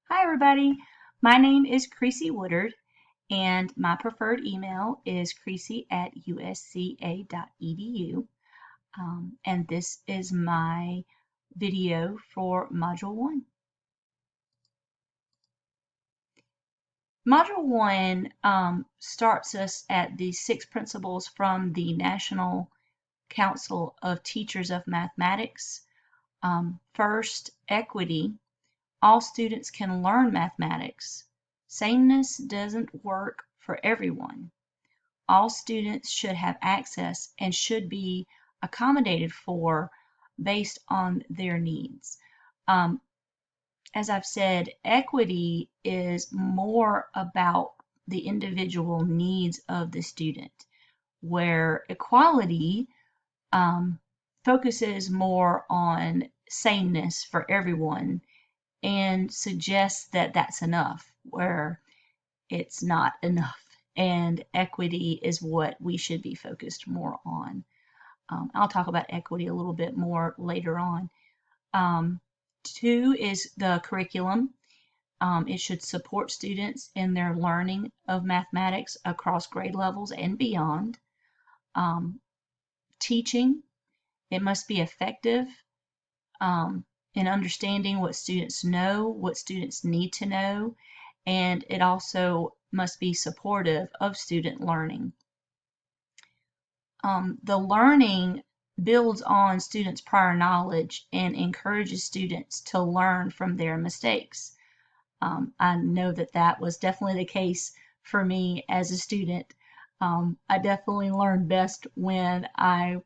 Hi, everybody. My name is Creasy Woodard, and my preferred email is creasy@usca.edu. And this is my video for Module 1. Module 1 starts us at the 6 principles from the National Council of Teachers of Mathematics. First, equity. All students can learn mathematics. Sameness doesn't work for everyone. All students should have access and should be accommodated for based on their needs. As I've said, equity is more about the individual needs of the student, where equality focuses more on sameness for everyone and suggests that that's enough, where it's not enough. And equity is what we should be focused more on. I'll talk about equity a little bit more later on. 2 is the curriculum. It should support students in their learning of mathematics across grade levels and beyond. Teaching, it must be effective in understanding what students know, what students need to know, and it also must be supportive of student learning. The learning builds on students' prior knowledge and encourages students to learn from their mistakes. I know that that was definitely the case for me as a student. I definitely learned best when I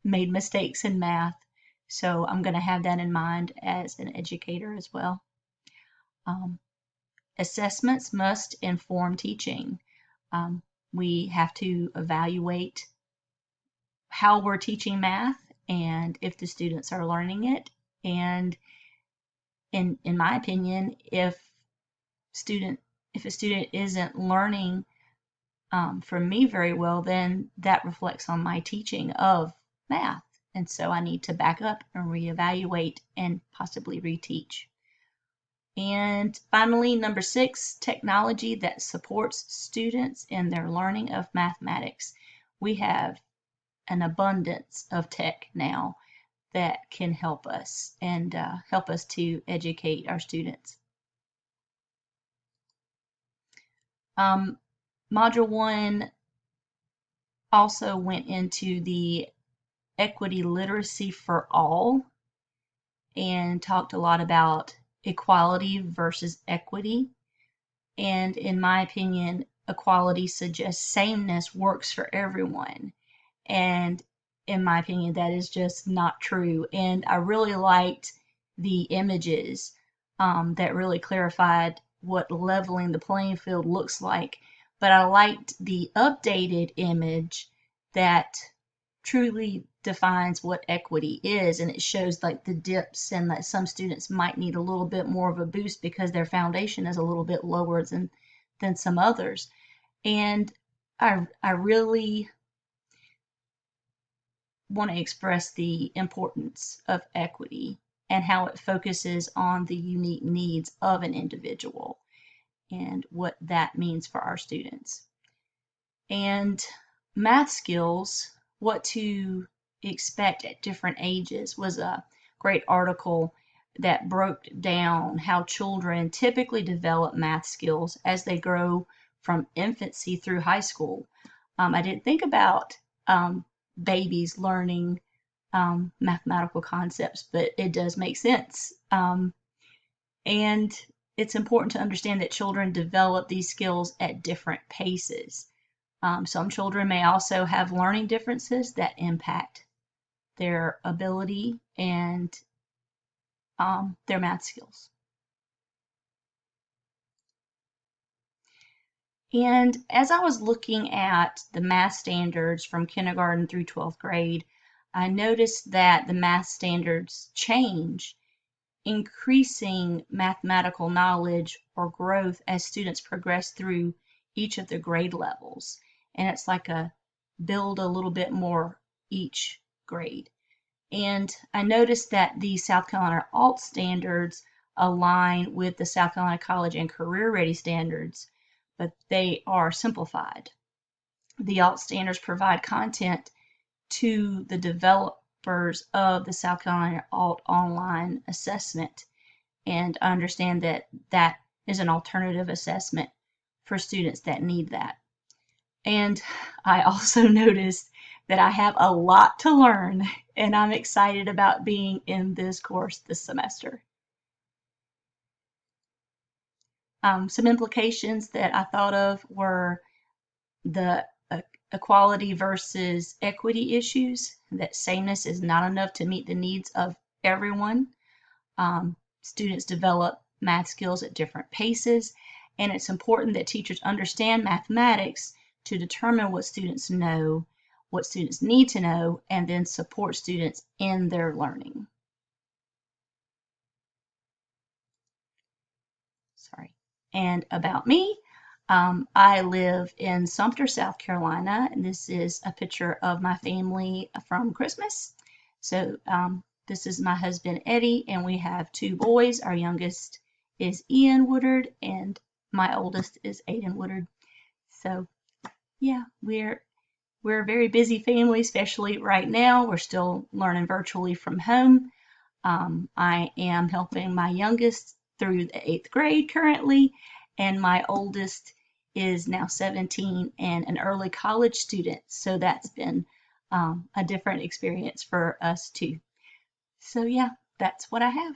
made mistakes in math, so I'm going to have that in mind as an educator as well. Assessments must inform teaching. We have to evaluate how we're teaching math and if the students are learning it. And in my opinion, if a student isn't learning from me very well, then that reflects on my teaching of math. And so I need to back up and reevaluate and possibly reteach. And finally, number 6, technology that supports students in their learning of mathematics. We have an abundance of tech now that can help us and help us to educate our students. Module 1 also went into the equity literacy for all and talked a lot about equality versus equity. And in my opinion, equality suggests sameness works for everyone. And in my opinion, that is just not true. And I really liked the images that really clarified what leveling the playing field looks like. But I liked the updated image that truly defines what equity is, and it shows like the dips and that some students might need a little bit more of a boost because their foundation is a little bit lower than some others. And I really want to express the importance of equity and how it focuses on the unique needs of an individual and what that means for our students. And math skills, what to expect at different ages, was a great article that broke down how children typically develop math skills as they grow from infancy through high school. I didn't think about babies learning mathematical concepts, but it does make sense. And it's important to understand that children develop these skills at different paces. Some children may also have learning differences that impact their ability and their math skills. And as I was looking at the math standards from kindergarten through 12th grade, I noticed that the math standards change, increasing mathematical knowledge or growth as students progress through each of the grade levels. And it's like a build a little bit more each grade. And I noticed that the South Carolina Alt standards align with the South Carolina College and Career Ready standards, but they are simplified. The ALT standards provide content to the developers of the South Carolina ALT online assessment, and understand that that is an alternative assessment for students that need that. And I also noticed that I have a lot to learn, and I'm excited about being in this course this semester. Some implications that I thought of were the equality versus equity issues, that sameness is not enough to meet the needs of everyone. Students develop math skills at different paces, and it's important that teachers understand mathematics to determine what students know, what students need to know, and then support students in their learning. Sorry. And about me, I live in Sumter, South Carolina, and this is a picture of my family from Christmas. So this is my husband, Eddie, and we have 2 boys. Our youngest is Ian Woodard, and my oldest is Aiden Woodard. So yeah, we're a very busy family, especially right now. We're still learning virtually from home. I am helping my youngest through the 8th grade currently, and my oldest is now 17 and an early college student. So that's been a different experience for us too. So yeah, that's what I have.